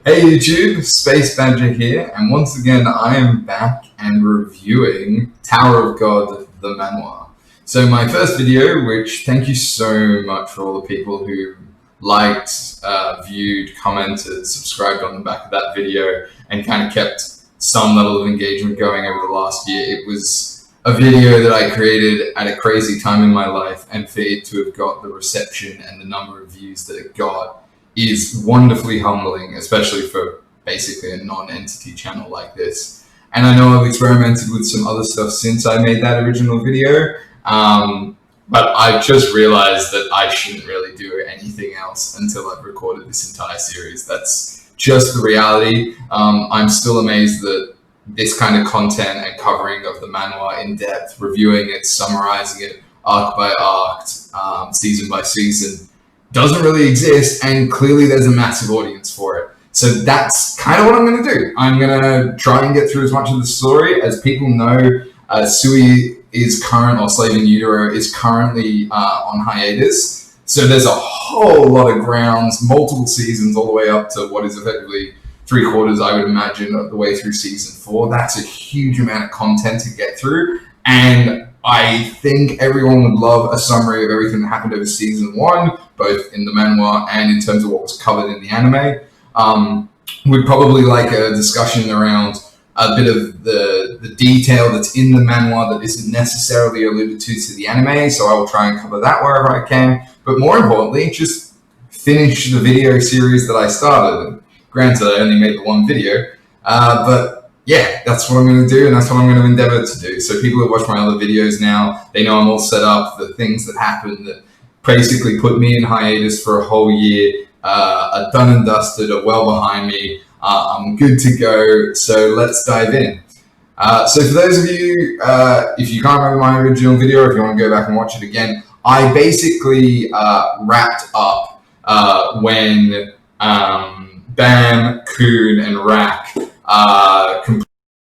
Hey YouTube, Space Badger here, and once again I am back and reviewing Tower of God, the Manhwa. So my first video, which thank you so much for all the people who liked, viewed, commented, subscribed on the back of that video, and kind of kept some level of engagement going over the last year. It was a video that I created at a crazy time in my life, and for it to have got the reception and the number of views that it got is wonderfully humbling, especially for basically a non-entity channel like this. And I know I've experimented with some other stuff since I made that original video, but I've just realized that I shouldn't really do anything else until I've recorded this entire series. That's just the reality. I'm still amazed that this kind of content and covering of the manhwa in depth, reviewing it, summarizing it, arc by arc, season by season, doesn't really exist, and clearly there's a massive audience for it. So that's kind of what I'm going to do. I'm going to try and get through as much of the story. As people know, Sui is Slave in Utero is currently on hiatus. So there's a whole lot of grounds, multiple seasons, all the way up to what is effectively 3/4, I would imagine, of the way through season 4. That's a huge amount of content to get through. And I think everyone would love a summary of everything that happened over season 1, both in the manhwa and in terms of what was covered in the anime. We'd probably like a discussion around a bit of the detail that's in the manhwa that isn't necessarily alluded to the anime, so I will try and cover that wherever I can. But more importantly, just finish the video series that I started. And granted, I only made the one video, but yeah, that's what I'm going to do, and that's what I'm going to endeavor to do. So people who watch my other videos now, they know I'm all set up. The things that happened that basically put me in hiatus for a whole year are done and dusted, are well behind me. I'm good to go, so let's dive in. So for those of you, if you can't remember my original video, or if you want to go back and watch it again, I basically wrapped up when Bam, Kun, and Rak complete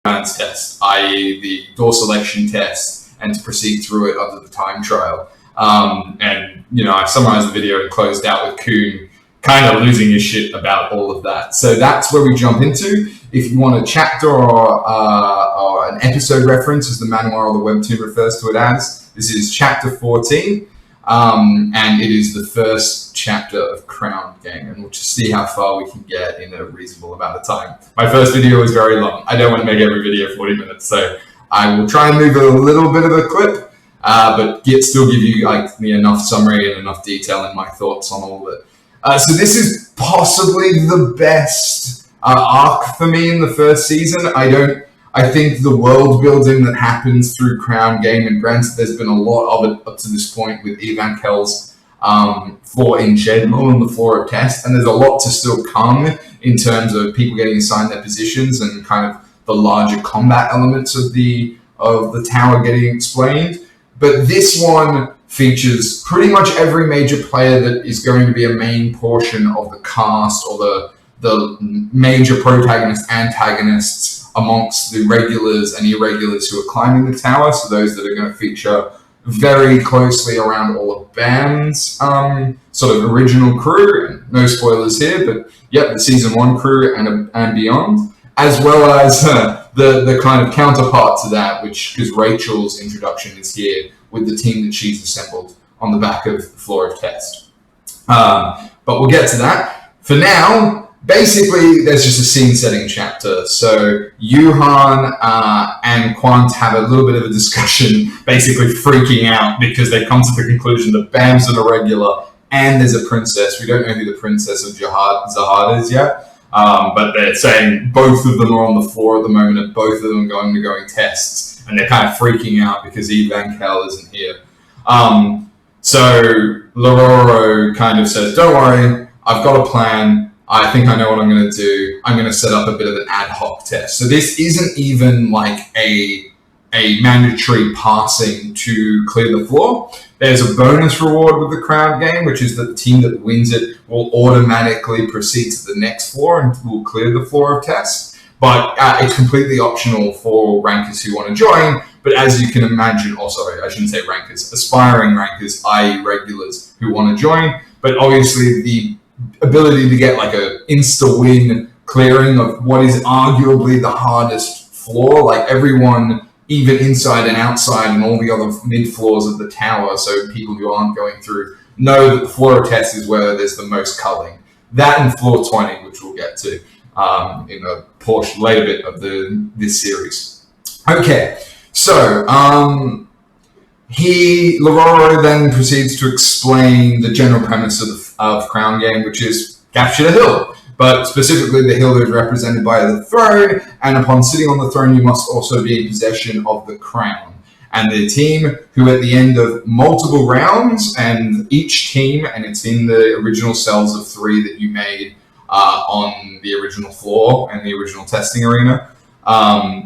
the advanced test, i.e. the door selection test, and to proceed through it under the time trial. And, you know, I summarized the video and closed out with Kun kind of losing his shit about all of that. So that's where we jump into. If you want a chapter or an episode reference, as the manhwa or the webtoon refers to it as, this is chapter 14. And it is the first chapter of Crown Gang, and we'll just see how far we can get in a reasonable amount of time. My first video was very long. I don't want to make every video 40 minutes, so I will try and move a little bit of a clip, but still give you enough summary and enough detail in my thoughts on all of it. So this is possibly the best arc for me in the first season. I think the world building that happens through Crown Game, and granted there's been a lot of it up to this point with Evankel's floor in general and the floor of test, and there's a lot to still come in terms of people getting assigned their positions and kind of the larger combat elements of the tower getting explained. But this one features pretty much every major player that is going to be a main portion of the cast, or the major protagonists, antagonists, amongst the regulars and irregulars who are climbing the tower. So those that are going to feature very closely around all of Bam's sort of original crew, and no spoilers here, but yep, the season 1 crew and beyond, as well as the kind of counterpart to that, because Rachel's introduction is here with the team that she's assembled on the back of the floor of test. But we'll get to that. For now, basically, there's just a scene-setting chapter. So Yuhan and Quant have a little bit of a discussion, basically freaking out because they come to the conclusion that Bam's an irregular and there's a princess. We don't know who the princess of Zahad is yet, but they're saying both of them are on the floor at the moment, and both of them are undergoing tests, and they're kind of freaking out because Evankel isn't here. So Lero-ro kind of says, don't worry, I've got a plan. I think I know what I'm going to do. I'm going to set up a bit of an ad hoc test. So this isn't even like a mandatory passing to clear the floor. There's a bonus reward with the Crown Game, which is that the team that wins it will automatically proceed to the next floor and will clear the floor of test. But it's completely optional for rankers who want to join. But as you can imagine, I shouldn't say rankers, aspiring rankers, i.e. regulars who want to join. But obviously the ability to get like a insta win clearing of what is arguably the hardest floor. Like everyone, even inside and outside and all the other mid floors of the tower, so people who aren't going through know that the floor of test is where there's the most culling. That and floor 20, which we'll get to in a portion later bit of this series. Okay, so Lero-ro then proceeds to explain the general premise of Crown Game, which is capture the hill, but specifically the hill is represented by the throne, and upon sitting on the throne you must also be in possession of the crown. And the team who at the end of multiple rounds, and each team, and it's in the original cells of 3 that you made on the original floor and the original testing arena,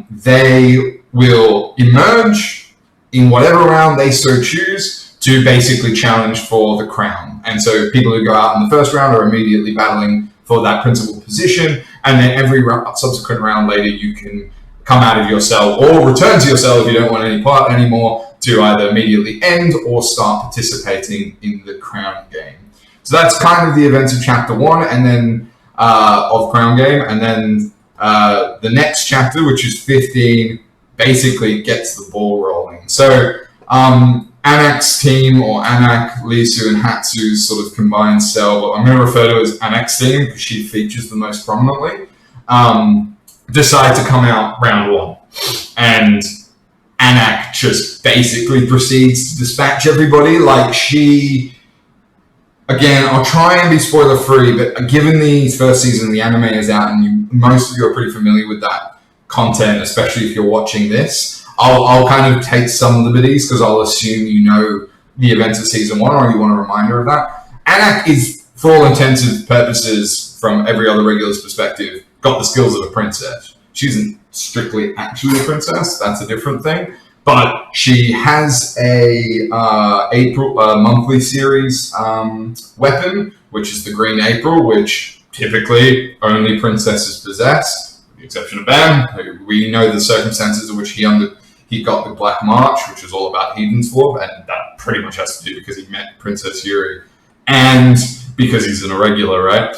they will emerge in whatever round they so choose to basically challenge for the crown. And so people who go out in the first round are immediately battling for that principal position, and then every subsequent round later you can come out of your cell or return to your cell if you don't want any part anymore to either immediately end or start participating in the Crown Game. So that's kind of the events of Chapter 1 and then of Crown Game, and then the next chapter, which is 15, basically gets the ball rolling. So Anak's team, or Anak, Lisu, and Hatsu's sort of combined cell, but I'm going to refer to as Anak's team because she features the most prominently, decide to come out round 1. And Anak just basically proceeds to dispatch everybody. Like again, I'll try and be spoiler free, but given the first season of the anime is out and most of you are pretty familiar with that content, especially if you're watching this, I'll kind of take some liberties because I'll assume you know the events of season 1 or you want a reminder of that. Anak is, for all intents and purposes, from every other regular's perspective, got the skills of a princess. She isn't strictly actually a princess, that's a different thing, but she has a monthly series weapon, which is the Green April, which typically only princesses possess, with the exception of Bam, who we know the circumstances in which he got the Black March, which is all about Heathen's Law, and that pretty much has to do because he met Princess Yuri and because he's an irregular, right?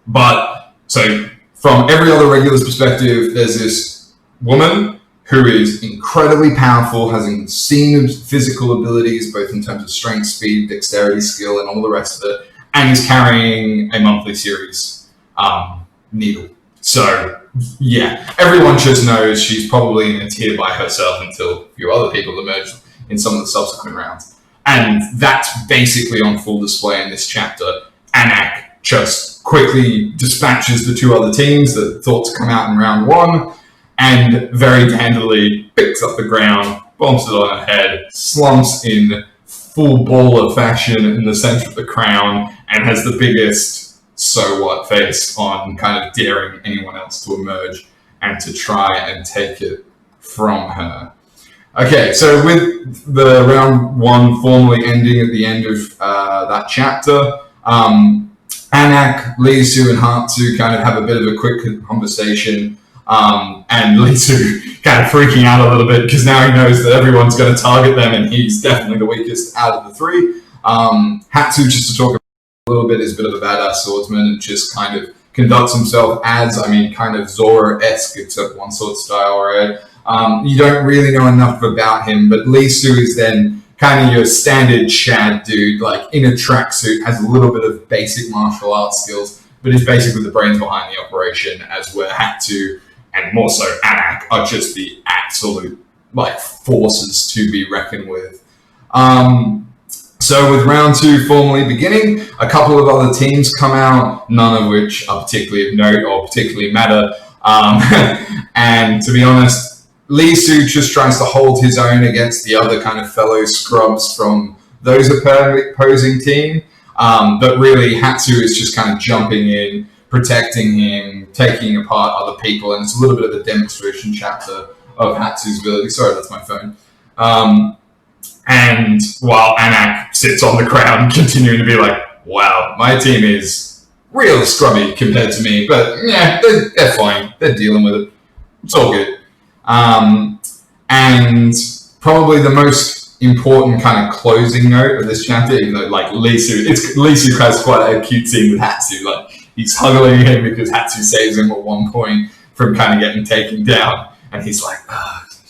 But so from every other regular's perspective, there's this woman who is incredibly powerful, has insane physical abilities, both in terms of strength, speed, dexterity, skill, and all the rest of it, and is carrying a monthly series needle. So, yeah, everyone just knows she's probably in a tier by herself until a few other people emerge in some of the subsequent rounds. And that's basically on full display in this chapter. Anak just quickly dispatches the 2 other teams that thought to come out in round 1 and very dandily picks up the ground, bumps it on her head, slumps in full baller fashion in the center of the crown, and has the biggest so what face on kind of daring anyone else to emerge and to try and take it from her. Okay, so with the round 1 formally ending at the end of that chapter, Anak, Lisu, and Hatsu kind of have a bit of a quick conversation, and Lisu kind of freaking out a little bit because now he knows that everyone's going to target them and he's definitely the weakest out of the 3. Hatsu, just to talk a little bit, is a bit of a badass swordsman and just kind of conducts himself as, kind of Zoro-esque, except one sword style, right? You don't really know enough about him, but Lisu is then kind of your standard Shad dude, like in a tracksuit, has a little bit of basic martial arts skills, but is basically the brains behind the operation, as where Hatsu and more so Anak are just the absolute forces to be reckoned with. So with round 2 formally beginning, a couple of other teams come out, none of which are particularly of note or particularly matter. And to be honest, Lisu just tries to hold his own against the other kind of fellow scrubs from those opposing team. But really, Hatsu is just kind of jumping in, protecting him, taking apart other people, and it's a little bit of a demonstration chapter of Hatsu's ability. Sorry, that's my phone. And while Anak sits on the ground, continuing to be like, wow, my team is real scrubby compared to me, but yeah, they're fine. They're dealing with it. It's all good. And probably the most important kind of closing note of this chapter, even though Lisu has quite a cute scene with Hatsu. he's hugging him because Hatsu saves him at one point from kind of getting taken down. And he's like,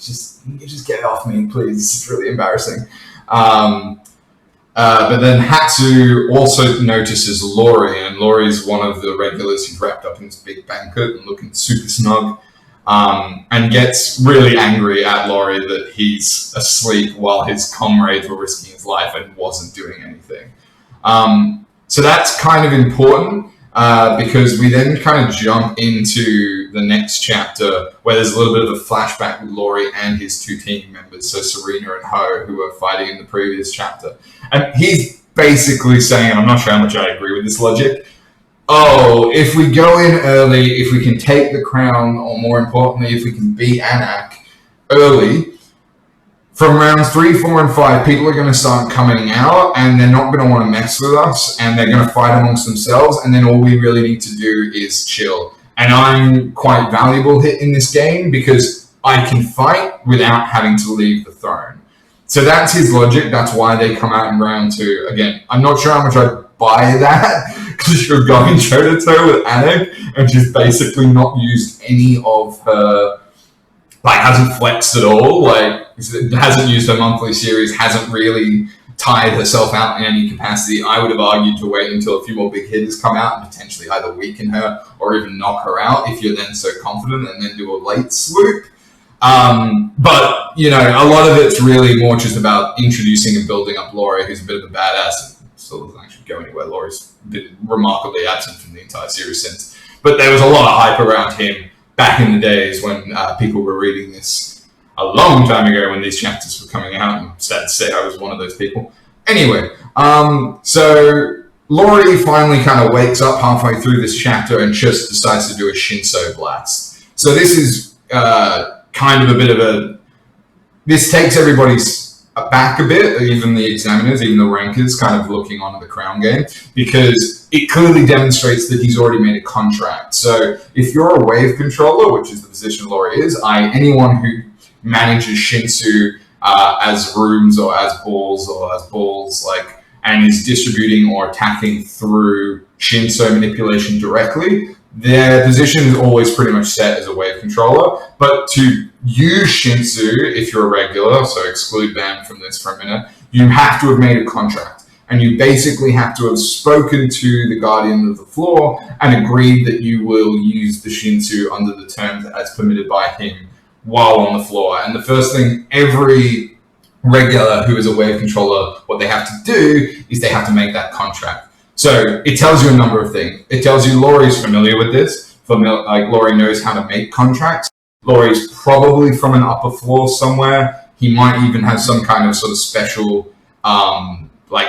just get off me, please. This is really embarrassing. But then Hatsu also notices Lori, and Lori's one of the regulars who's wrapped up in this big banquet and looking super snug, and gets really angry at Lori that he's asleep while his comrades were risking his life and wasn't doing anything. So that's kind of important, because we then kind of jump into the next chapter where there's a little bit of a flashback with Lori and his two team members, so Serena and Ho, who were fighting in the previous chapter. And he's basically saying, and I'm not sure how much I agree with this logic, if we go in early, if we can take the crown, or more importantly, if we can beat Anak early, from rounds 3, 4, and 5, people are going to start coming out, and they're not going to want to mess with us, and they're going to fight amongst themselves, and then all we really need to do is chill. And I'm quite valuable in this game because I can fight without having to leave the throne. So that's his logic. That's why they come out in round 2. Again, I'm not sure how much I buy that, because you're going toe-to-toe with Anak, and she's basically not used any of her, hasn't flexed at all, hasn't used her monthly series, hasn't really tired herself out in any capacity. I would have argued to wait until a few more big hitters come out and potentially either weaken her or even knock her out if you're then so confident, and then do a late swoop. But, a lot of it's really more just about introducing and building up Lori, who's a bit of a badass and still doesn't actually go anywhere. Lori's been remarkably absent from the entire series since. But there was a lot of hype around him back in the days when people were reading this a long time ago when these chapters were coming out. I'm sad to say I was one of those people. Anyway, so Lori finally kind of wakes up halfway through this chapter and just decides to do a Shinso blast. So this is kind of a bit of a... This takes everybody's back a bit, even the examiners, even the rankers, kind of looking on at the crown game, because it clearly demonstrates that he's already made a contract. So if you're a wave controller, which is the position Lori is, anyone who manages Shinsu as rooms or as balls, and is distributing or attacking through Shinso manipulation directly, their position is always pretty much set as a wave controller. But to use Shinsu, if you're a regular, so exclude them from this for a minute, you have to have made a contract. And you basically have to have spoken to the Guardian of the Floor and agreed that you will use the Shinsu under the terms as permitted by him while on the floor. And the first thing every regular who is a wave controller, what they have to do is they have to make that contract. So it tells you a number of things. It tells you Lori's familiar with this. Lori knows how to make contracts. Lori's probably from an upper floor somewhere. He might even have some kind of sort of special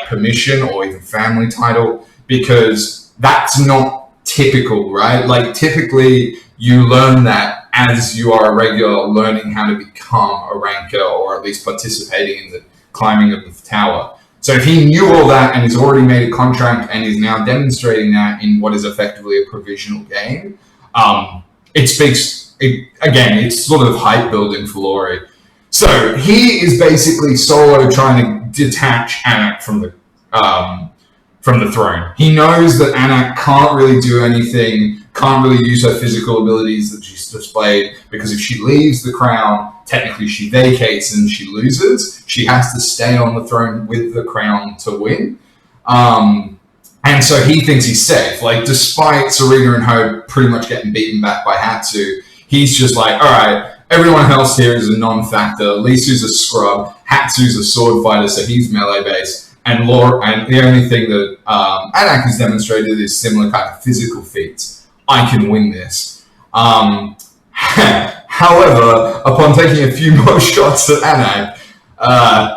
permission or even family title, because that's not typical, right? Typically you learn that as you are a regular, learning how to become a ranker, or at least participating in the climbing of the tower. So if he knew all that and has already made a contract and is now demonstrating that in what is effectively a provisional game, it's sort of hype building for Lori. So he is basically solo trying to detach Anak from the throne. He knows that Anak can't really do anything, can't really use her physical abilities that she's displayed, because if she leaves the crown, technically she vacates and she loses. She has to stay on the throne with the crown to win. And so he thinks he's safe. Despite Serena and Ho pretty much getting beaten back by Hatsu, he's just all right, everyone else here is a non-factor. Lisu's a scrub. Hatsu's a sword fighter, so he's melee-based. And the only thing that Anak has demonstrated is similar kind of physical feats. I can win this. However, upon taking a few more shots at Anak,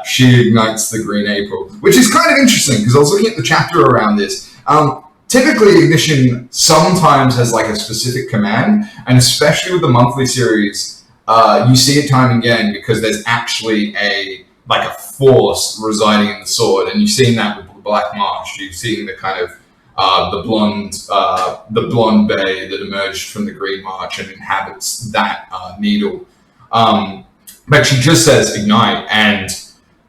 she ignites the Green April, which is kind of interesting because I was looking at the chapter around this. Typically, ignition sometimes has a specific command, and especially with the monthly series, you see it time and again because there's actually a force residing in the sword, and you've seen that with Black Marsh. You've seen the kind of the blonde bay that emerged from the Green March and inhabits that needle. But she just says ignite, and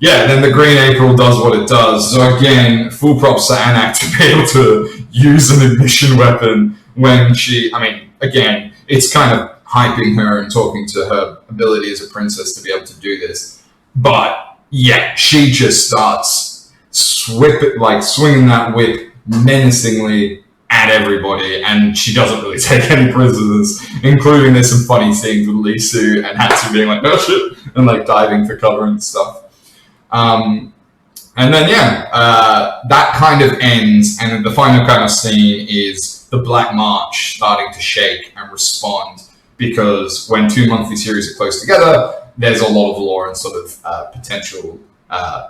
then the Green April does what it does. So again, full props to Anak to be able to use an ignition weapon when she, I mean, again, it's kind of hyping her and talking to her ability as a princess to be able to do this. But yeah, she just starts swinging that whip menacingly at everybody, and she doesn't really take any prisoners, including there's some funny scenes with Lisu and Hatsu being like, no shit, and like diving for cover and stuff. And then, that kind of ends, and the final kind of scene is the Black March starting to shake and respond, because when two monthly series are close together, there's a lot of lore and sort of potential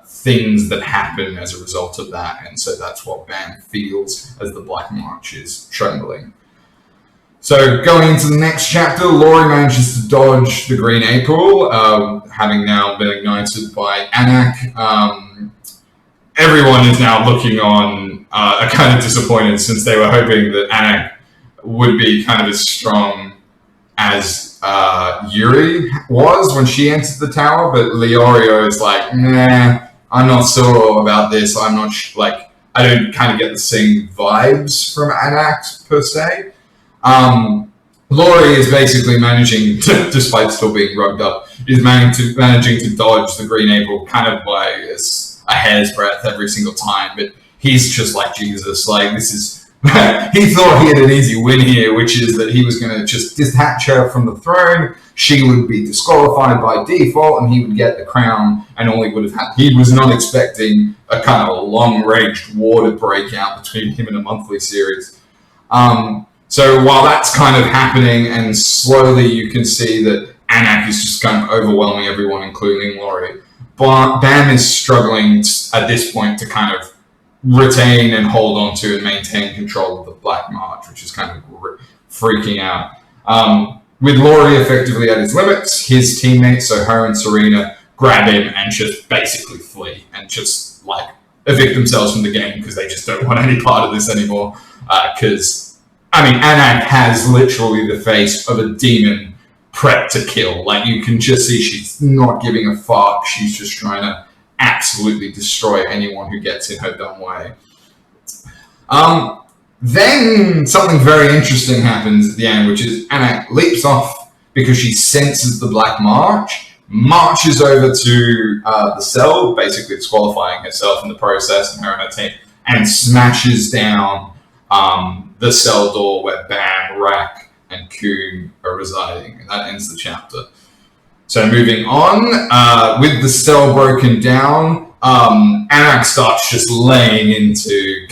things that happen as a result of that, and so that's what Bam feels as the Black March is trembling. So going into the next chapter, Laurie manages to dodge the Green April, having now been ignited by Anak. Everyone is now looking on kind of disappointed, since they were hoping that Anak would be kind of as strong as Yuri was when she entered the tower, but Leorio is like, nah, I'm not sure about this. I'm not I don't kind of get the same vibes from Anak per se. Laurie is basically managing, despite still being rugged up, is managing to dodge the Green April kind of by a hair's breadth every single time, but he's just like Jesus. Like, this is he thought he had an easy win here, which is that he was going to just detach her from the throne. She would be disqualified by default, and he would get the crown. And all he would have had, he was not expecting a kind of long-ranged war to break out between him and a monthly series. So while that's kind of happening, and slowly you can see that Anak is just kind of overwhelming everyone, including Laurie, but Bam is struggling at this point to kind of retain and hold on to and maintain control of the Black March, which is kind of freaking out. With Laurie effectively at his limits, his teammates, so her and Serena, grab him and just basically flee and just like evict themselves from the game because they just don't want any part of this anymore. Because, I mean, Anak has literally the face of a demon prepped to kill. Like, you can just see she's not giving a fuck. She's just trying to absolutely destroy anyone who gets in her dumb way. Then something very interesting happens at the end, which is Anak leaps off because she senses the Black March, marches over to the cell, basically disqualifying herself in the process, and her and her team, and smashes down the cell door where Bam, Rak, and Kun are residing, and that ends the chapter. So moving on, with the cell broken down, Anak starts just laying into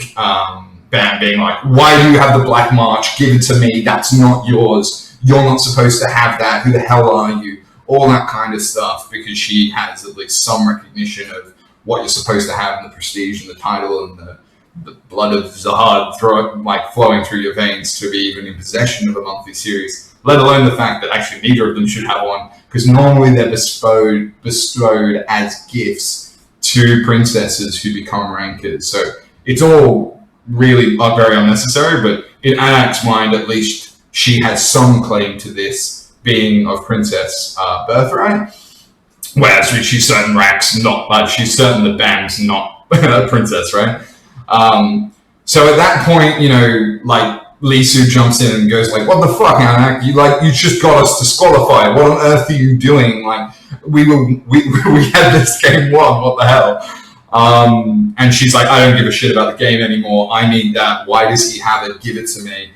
Bam, being like, why do you have the Black March? Give it to me. That's not yours. You're not supposed to have that. Who the hell are you? All that kind of stuff, because she has at least some recognition of what you're supposed to have in the prestige and the title and the blood of Zahad flowing through your veins to be even in possession of a monthly series, let alone the fact that actually neither of them should have one, because normally they're bestowed as gifts to princesses who become rankers. So it's all really very unnecessary, but in Anak's mind, at least, she has some claim to this being of princess birthright, whereas she's certain Rak's not, she's certain that Bam's not a princess, right? So at that point, Lisu jumps in and goes like, what the fuck, Anak? You just got us disqualified. What on earth are you doing? Like, we had this game won. What the hell? And she's like, I don't give a shit about the game anymore. I need that. Why does he have it? Give it to me.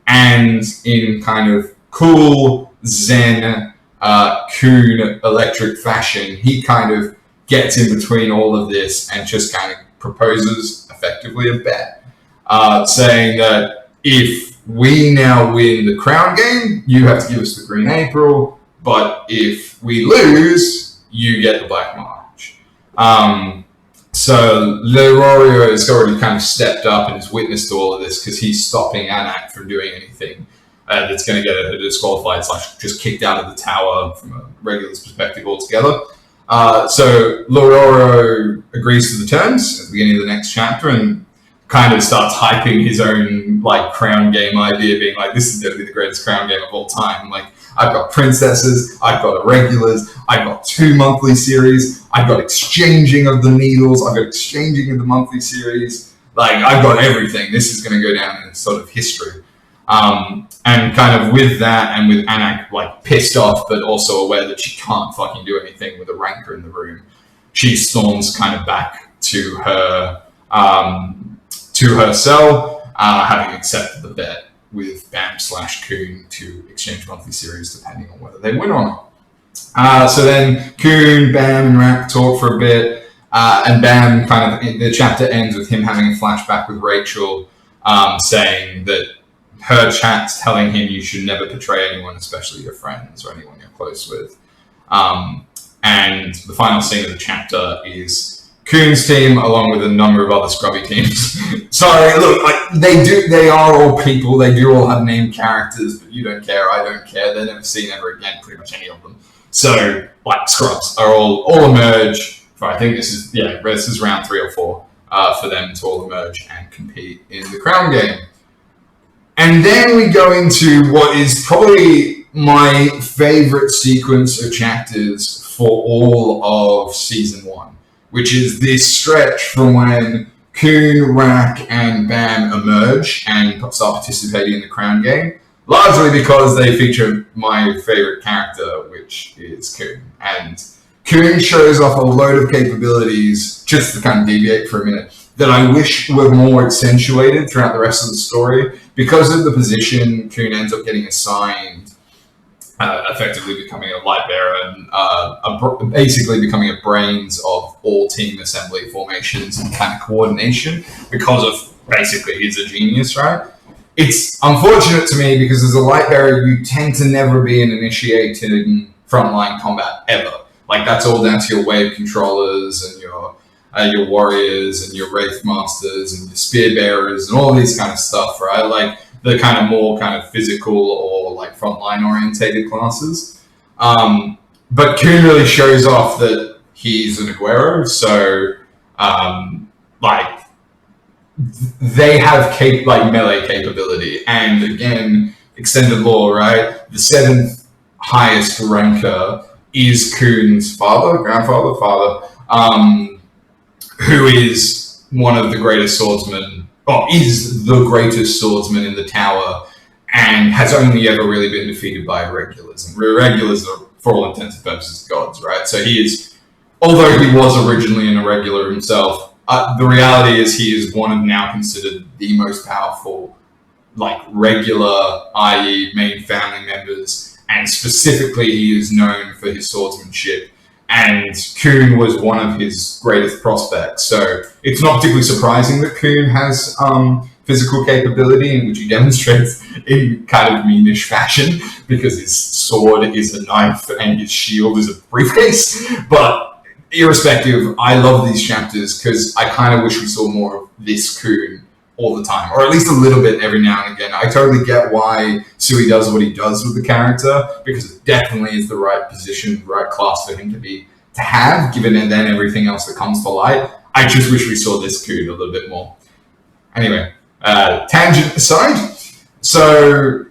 And in kind of cool Zen Kun electric fashion, he kind of gets in between all of this and just kind of proposes effectively a bet, saying that if we now win the crown game, you have to give us the Green April, but if we lose, you get the Black March. So Lero-ro has already kind of stepped up and has witnessed all of this, because he's stopping Anak from doing anything that's going to get her disqualified, / just kicked out of the tower from a regular's perspective altogether. So Lero-ro agrees to the terms at the beginning of the next chapter and kind of starts hyping his own crown game idea, being like, this is going to be the greatest crown game of all time. Like, I've got princesses, I've got irregulars, I've got 2 monthly series, I've got exchanging of the needles, I've got exchanging of the monthly series. Like, I've got everything. This is going to go down in sort of history. And kind of with that, and with Anak like pissed off, but also aware that she can't fucking do anything with a rancor in the room, she storms kind of back to her cell, having accepted the bet with Bam/Kun to exchange monthly series depending on whether they win or not. So then Kun, Bam, and Rak talk for a bit, and Bam kind of, the chapter ends with him having a flashback with Rachel, saying that her chat's telling him you should never betray anyone, especially your friends or anyone you're close with. And the final scene of the chapter is Kun's team, along with a number of other scrubby teams. Sorry, look, like they are all people. They do all have named characters, but you don't care. I don't care. They're never seen ever again. Pretty much any of them. So, like, scrubs are all emerge. I think this is round 3 or 4 for them to all emerge and compete in the crown game. And then we go into what is probably my favorite sequence of chapters for all of season 1, which is this stretch from when Kun, Rak, and Bam emerge and start participating in the crown game, largely because they feature my favorite character, which is Kun. And Kun shows off a load of capabilities, just to kind of deviate for a minute, that I wish were more accentuated throughout the rest of the story. Because of the position Kun ends up getting assigned, effectively becoming a light bearer and basically becoming a brains of all team assembly formations and kind of coordination, because of basically he's a genius, right? It's unfortunate to me because as a light bearer, you tend to never be an initiated frontline combat ever. Like, that's all down to your wave controllers and your warriors and your wraith masters and your spear bearers and all these kind of stuff, right? Like the kind of more kind of physical or like frontline orientated classes. But Kun really shows off that he's an Aguero, so like they have melee capability, and again, extended lore, right? The 7th highest ranker is Kun's grandfather, who is one of the greatest swordsmen, or is the greatest swordsman in the tower, and has only ever really been defeated by irregulars. And irregulars are, for all intents and purposes, gods, right? So he is, although he was originally an irregular himself, the reality is he is one of now considered the most powerful, like, regular, i.e. main family members, and specifically he is known for his swordsmanship. And Kun was one of his greatest prospects. So it's not particularly surprising that Kun has physical capability, in which he demonstrates in kind of meanish fashion, because his sword is a knife and his shield is a briefcase. But irrespective, I love these chapters because I kind of wish we saw more of this Kun all the time, or at least a little bit every now and again. I totally get why Sui does what he does with the character, because it definitely is the right position, the right class for him to have, given and then everything else that comes to light. I just wish we saw this Kun a little bit more. Anyway, tangent aside, so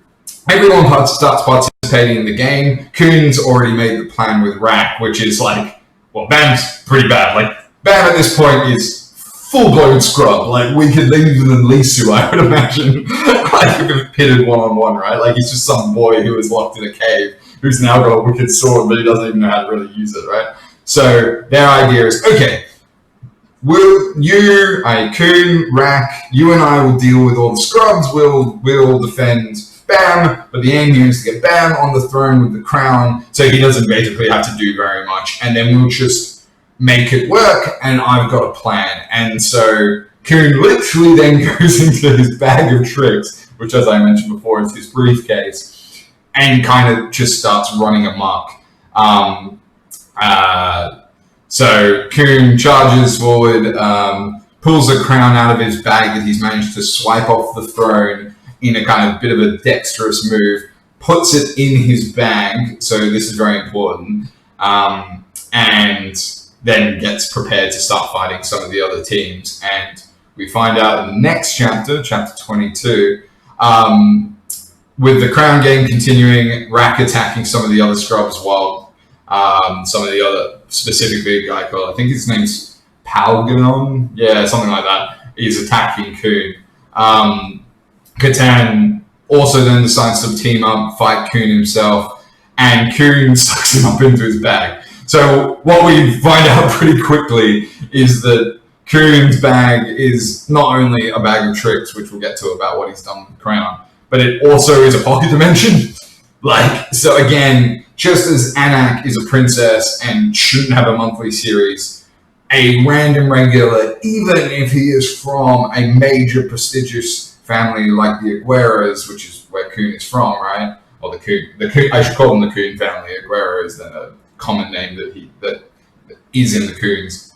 everyone starts participating in the game. Kun's already made the plan with Rak, which is like, well, Bam's pretty bad. Like, Bam at this point is full-blown scrub. Like, we could even than Lisu, I would imagine. Like, if we pitted one-on-one, right? Like, he's just some boy who was locked in a cave, who's now got a wicked sword, but he doesn't even know how to really use it, right? So their idea is, okay, Kun, Rak, you and I will deal with all the scrubs, we'll defend Bam, but the aim here is to get Bam on the throne with the crown, so he doesn't basically have to do very much, and then we'll just make it work, and I've got a plan. And so Kun literally then goes into his bag of tricks, which, as I mentioned before, is his briefcase, and kind of just starts running amok. So Kun charges forward, pulls a crown out of his bag that he's managed to swipe off the throne in a kind of bit of a dexterous move, puts it in his bag, so this is very important, and then gets prepared to start fighting some of the other teams. And we find out in the next chapter, chapter 22, with the crown game continuing, Rak attacking some of the other scrubs while some of the other, specifically a guy called, I think his name's Palganon, yeah, something like that, is attacking Kun. Catan also then decides to team up, fight Kun himself, and Kun sucks him up into his bag. So what we find out pretty quickly is that Kun's bag is not only a bag of tricks, which we'll get to about what he's done with the crown, but it also is a pocket dimension. So again, just as Anak is a princess and shouldn't have a monthly series, a random regular, even if he is from a major prestigious family like the Agueras, which is where Kun is from, right? Or the Kun, I should call them the Kun family. Aguera is then a common name that is in the Kuns.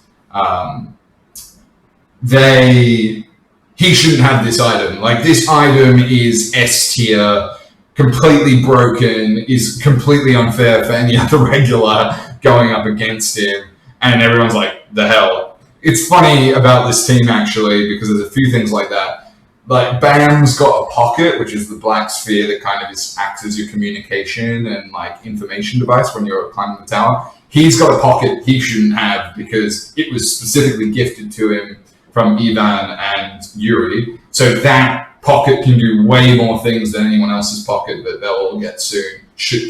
He shouldn't have this item. Like, this item is S tier, completely broken, is completely unfair for any other regular going up against him, and everyone's like, the hell. It's funny about this team, actually, because there's a few things like that. Like, Bam's got a pocket, which is the black sphere that kind of acts as your communication and like information device when you're climbing the tower. He's got a pocket he shouldn't have because it was specifically gifted to him from Ivan and Yuri. So that pocket can do way more things than anyone else's pocket that they'll all get soon, should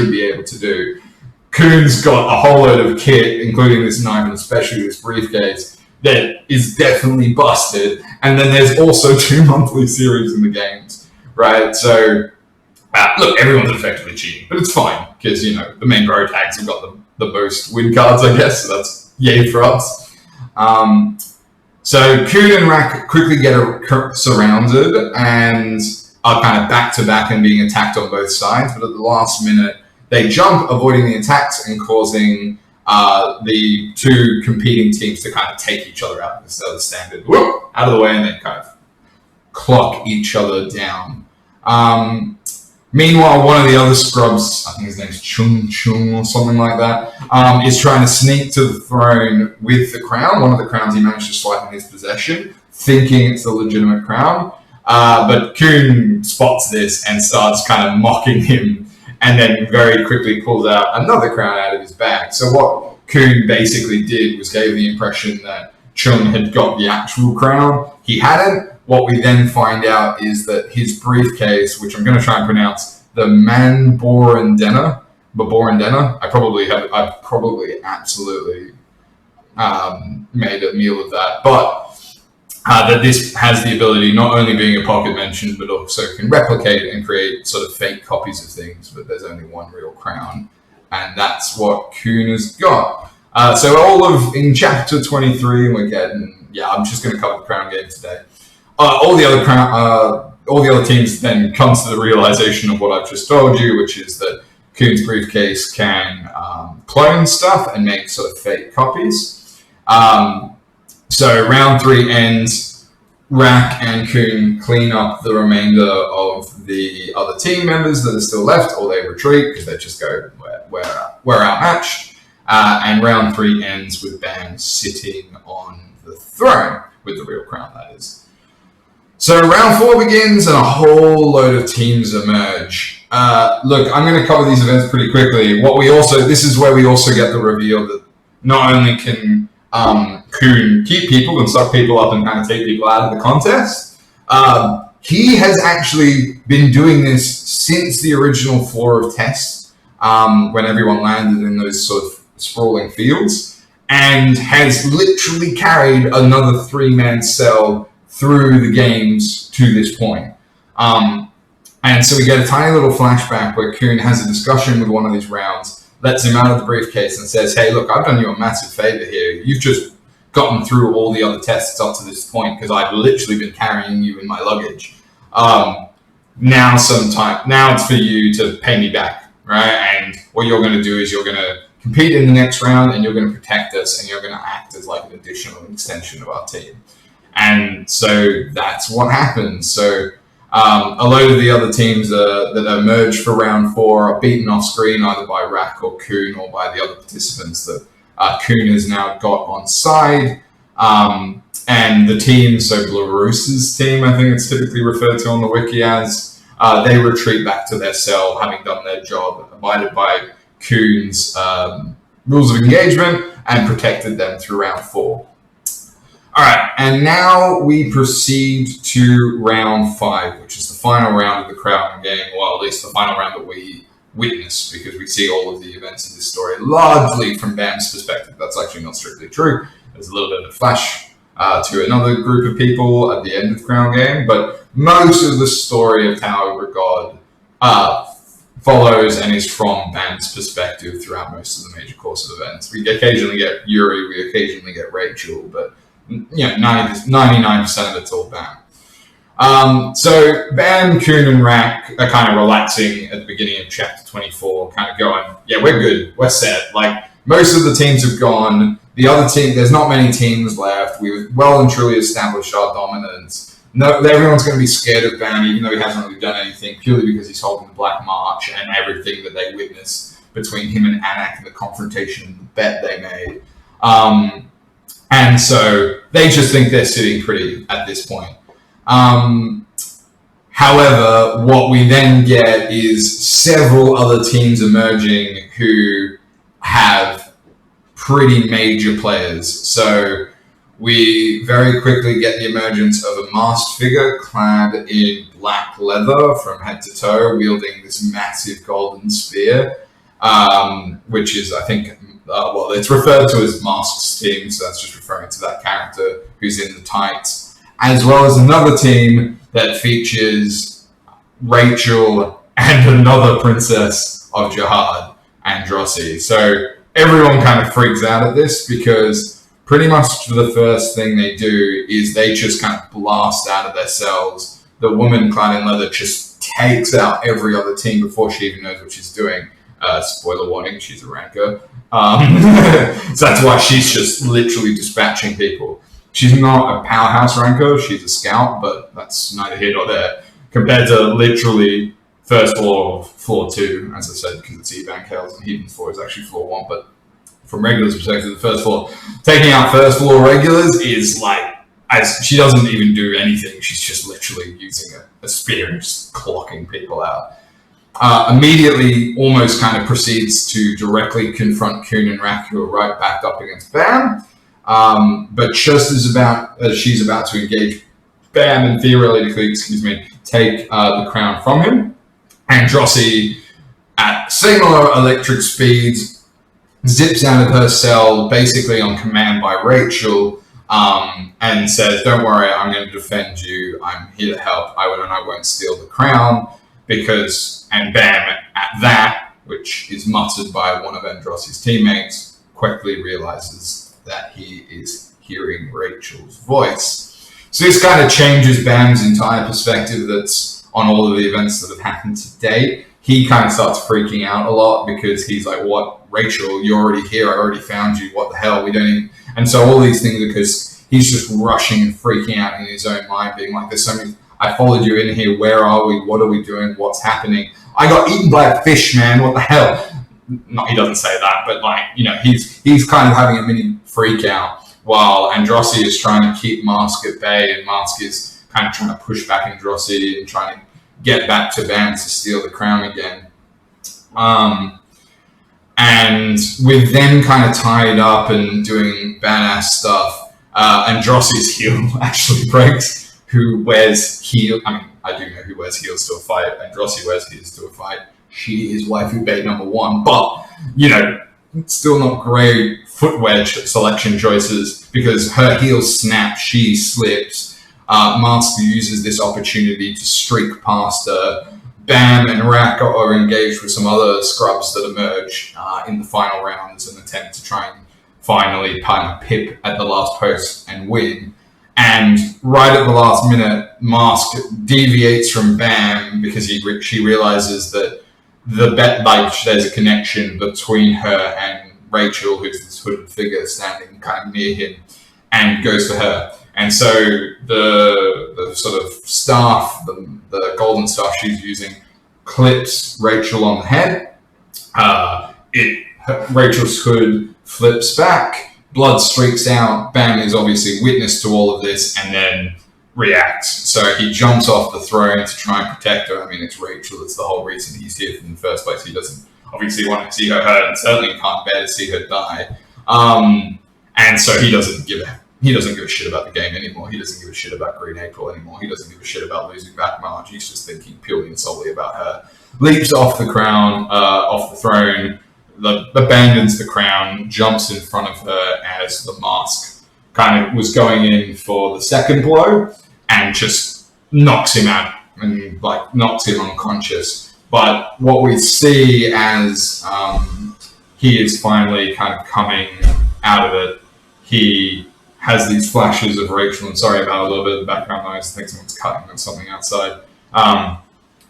be able to do. Kun's got a whole load of kit, including this knife and especially this briefcase, that is definitely busted. And then there's also 2 monthly series in the games, right? So, look, everyone's effectively cheating, but it's fine, because, you know, the main pro tags have got the most win cards, I guess, so that's yay for us. So Kun and Rak quickly get surrounded and are kind of back-to-back and being attacked on both sides, but at the last minute, they jump, avoiding the attacks and causing the 2 competing teams to kind of take each other out. Instead of the standard, whoop, out of the way, and then kind of clock each other down. Meanwhile, one of the other scrubs, I think his name's Chung Chung or something like that, is trying to sneak to the throne with the crown. One of the crowns he managed to swipe in his possession, thinking it's the legitimate crown. But Kun spots this and starts kind of mocking him, and then very quickly pulls out another crown out of his bag. So what Kun basically did was gave the impression that Chung had got the actual crown. He hadn't. What we then find out is that his briefcase, which I'm going to try and pronounce, the Manborandena, I've probably absolutely made a meal of that, but that this has the ability, not only being a pocket dimension, but also can replicate and create sort of fake copies of things, but there's only one real crown, and that's what Kun has got. So in chapter 23, we're getting, I'm just going to cover the crown game today. All the other teams then come to the realization of what I've just told you, which is that Kun's briefcase can clone stuff and make sort of fake copies. So round 3 ends, Rak and Kun clean up the remainder of the other team members that are still left, or they retreat because they just go, we're outmatched. And round 3 ends with Bam sitting on the throne with the real crown, that is. So round 4 begins and a whole load of teams emerge. Look, I'm going to cover these events pretty quickly. This is where we also get the reveal that not only can Kun keep people and suck people up and kind of take people out of the contest, he has actually been doing this since the original floor of tests, when everyone landed in those sort of sprawling fields, and has literally carried another 3-man cell through the games to this point. And so we get a tiny little flashback where Kun has a discussion with one of these rounds, lets him out of the briefcase and says, hey, look, I've done you a massive favor here. You've just gotten through all the other tests up to this point because I've literally been carrying you in my luggage. Now it's for you to pay me back, right? And what you're going to do is you're going to compete in the next round and you're going to protect us and you're going to act as like an additional extension of our team. And so that's what happens. So a load of the other teams that emerge for round 4 are beaten off screen either by Rak or Kun or by the other participants that Kun has now got on side. And the team, so Blarus's team, I think it's typically referred to on the wiki as, they retreat back to their cell, having done their job, abided by Kun's rules of engagement, and protected them through round 4. All right, and now we proceed to round 5, which is the final round of the Crown game, well, at least the final round that we witness, because we see all of the events of this story largely from Bam's perspective. That's actually not strictly true. There's a little bit of a flash to another group of people at the end of the Crown game, but most of the story of Tower of God follows and is from Bam's perspective throughout most of the major course of events. We occasionally get Yuri, we occasionally get Rachel, but 99% of it's all Bam. So Bam, Kun, and Rak are kind of relaxing at the beginning of chapter 24, kind of going, yeah, we're good, we're set. Like, most of the teams have gone. The other team, there's not many teams left. We've well and truly established our dominance. No, everyone's going to be scared of Bam, even though he hasn't really done anything, purely because he's holding the Black March and everything that they witnessed between him and Anak and the confrontation and the bet they made. And so they just think they're sitting pretty at this point. However, what we then get is several other teams emerging who have pretty major players. So we very quickly get the emergence of a masked figure clad in black leather from head to toe, wielding this massive golden spear, which is, I think, well, it's referred to as Mask's team, so that's just referring to that character who's in the tights, as well as another team that features Rachel and another princess of Jihad, Androssi. So everyone kind of freaks out at this because pretty much the first thing they do is they just kind of blast out of their cells. The woman clad in leather just takes out every other team before she even knows what she's doing. Spoiler warning, she's a ranker. So that's why she's just literally dispatching people. She's not a powerhouse ranker, she's a scout, but that's neither here nor there. Compared to literally first floor of floor 2, as I said, because it's E-Bank Hells and Heathen 4 is actually floor 1, but from regulars' perspective, the first floor, taking out first floor regulars is like, as she doesn't even do anything, she's just literally using a spear and just clocking people out. Immediately almost kind of proceeds to directly confront Kun and Rak, who are right backed up against Bam. But just as she's about to engage Bam and theoretically, take the crown from him, Androssi, at similar electric speeds, zips out of her cell, basically on command by Rachel, and says, "Don't worry, I'm going to defend you. I'm here to help. I won't steal the crown." And Bam, at that, which is muttered by one of Androssi's teammates, quickly realizes that he is hearing Rachel's voice. So this kind of changes Bam's entire perspective that's on all of the events that have happened to date. He kind of starts freaking out a lot because he's like, "What, Rachel, you're already here. I already found you. What the hell? We don't even..." And so all these things, because he's just rushing and freaking out in his own mind, being like, "There's so many... I followed you in here. Where are we? What are we doing? What's happening? I got eaten by a fish, man. What the hell?" No, he doesn't say that, but he's kind of having a mini freak out while Androssi is trying to keep Mask at bay, and Mask is kind of trying to push back Androssi and trying to get back to Bam to steal the crown again. And with them kind of tied up and doing badass stuff, Androssi's heel actually breaks. Who wears heel? I mean, I do know who wears heels to a fight. Androssi wears heels to a fight. She is waifu bait number 1, but still not great footwear selection choices because her heels snap, she slips. Mask uses this opportunity to streak past her. Bam and Rak are engaged with some other scrubs that emerge in the final round as an attempt to try and finally pun a pip at the last post and win. And right at the last minute, Mask deviates from Bam because she realizes that there's a connection between her and Rachel, who's this hooded figure standing kind of near him, and goes for her. And so the sort of staff, the golden staff she's using, clips Rachel on the head. Rachel's hood flips back. Blood streaks out. Bam is obviously witness to all of this and then reacts. So he jumps off the throne to try and protect her. I mean, it's Rachel. It's the whole reason he's here in the first place. He doesn't obviously want to see her hurt and certainly can't bear to see her die. And so he doesn't give he doesn't give a shit about the game anymore. He doesn't give a shit about Green April anymore. He doesn't give a shit about losing back March. He's just thinking purely and solely about her. Leaps off the throne, abandons the crown, jumps in front of her as the mask kind of was going in for the second blow, and just knocks him out and like knocks him unconscious. But what we see as he is finally kind of coming out of it, he has these flashes of Rachel, and sorry about a little bit of the background noise, I think someone's cutting on something outside.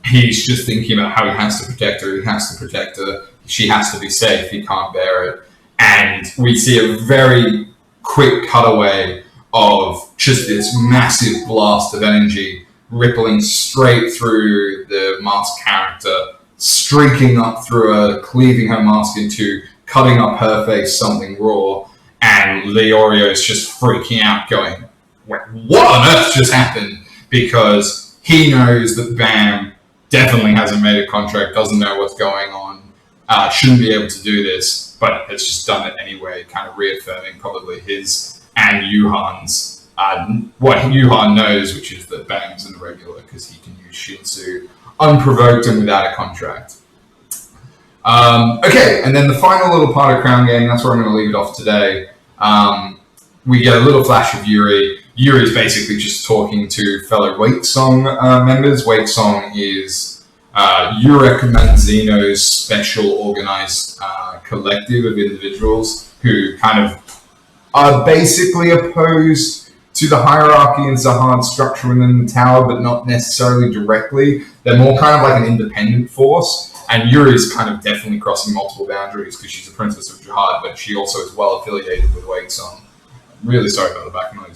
He's just thinking about how he has to protect her, she has to be safe, he can't bear it. And we see a very quick cutaway of just this massive blast of energy rippling straight through the masked character, streaking up through her, cleaving her mask in two, cutting up her face, something raw. And Lero-ro is just freaking out, going, what on earth just happened? Because he knows that Bam definitely hasn't made a contract, doesn't know what's going on, shouldn't be able to do this, but has just done it anyway, kind of reaffirming probably his and Yuhan's, what Yuhan knows, which is that Bam's an irregular because he can use Shinsu unprovoked and without a contract. Okay, and then the final little part of Crown Game, that's where I'm going to leave it off today. We get a little flash of Yuri. Yuri's basically just talking to fellow Wake Song members. Wake Song is Yurek Manzino's special organized collective of individuals who kind of are basically opposed to the hierarchy and Zahard's structure within the tower, but not necessarily directly. They're more kind of like an independent force. And Yuri's kind of definitely crossing multiple boundaries because she's a princess of Jihad, but she also is well affiliated with Wake Song. Really sorry about the background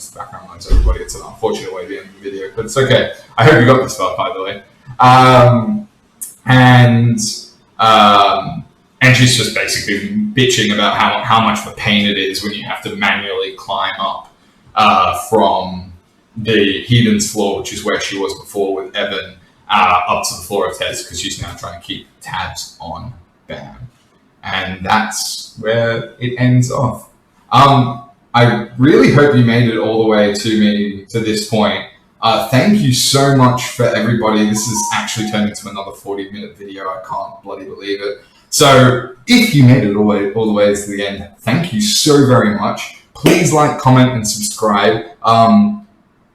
noise, everybody. It's an unfortunate way to be in the video, but it's okay. I hope you got this far, by the way. And she's just basically bitching about how much of a pain it is when you have to manually climb up from the Heathen's floor, which is where she was before with Evan, up to the floor of Tez, because she's now trying to keep tabs on Bam. And that's where it ends off. I really hope you made it all the way to this point. Thank you so much for everybody. This has actually turned into another 40-minute video. I can't bloody believe it. So if you made it all the way to the end, thank you so very much. Please like, comment, and subscribe.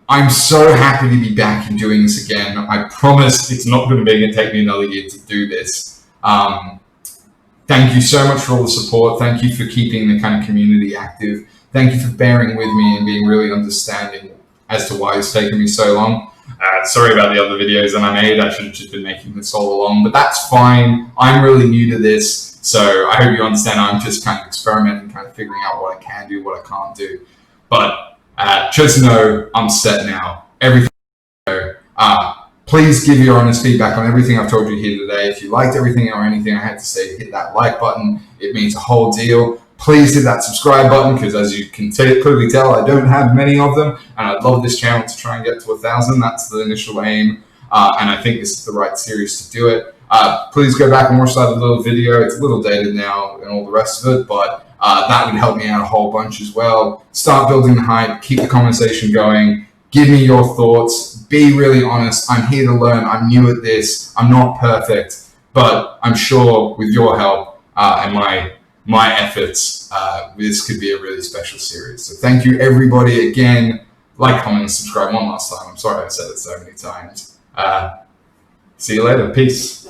I'm so happy to be back and doing this again. I promise it's not going to take me another year to do this. Thank you so much for all the support. Thank you for keeping the kind of community active. Thank you for bearing with me and being really understanding as to why it's taken me so long. Sorry about the other videos that I made. I should have just been making this all along, but that's fine. I'm really new to this, so I hope you understand I'm just kind of experimenting, kind of figuring out what I can do, what I can't do. But just know I'm set now. Everything. Please give your honest feedback on everything I've told you here today. If you liked everything or anything I had to say, hit that like button. It means a whole deal. Please hit that subscribe button, because as you can clearly tell, I don't have many of them, and I'd love this channel to try and get to 1,000. That's the initial aim, and I think this is the right series to do it. Please go back and watch that little video. It's a little dated now and all the rest of it, but that would help me out a whole bunch as well. Start building the hype, keep the conversation going, give me your thoughts, be really honest. I'm here to learn. I'm new at this. I'm not perfect, but I'm sure with your help and my efforts, this could be a really special series. So thank you, everybody. Again, like, comment, and subscribe one last time. I'm sorry I said it so many times. See you later. Peace.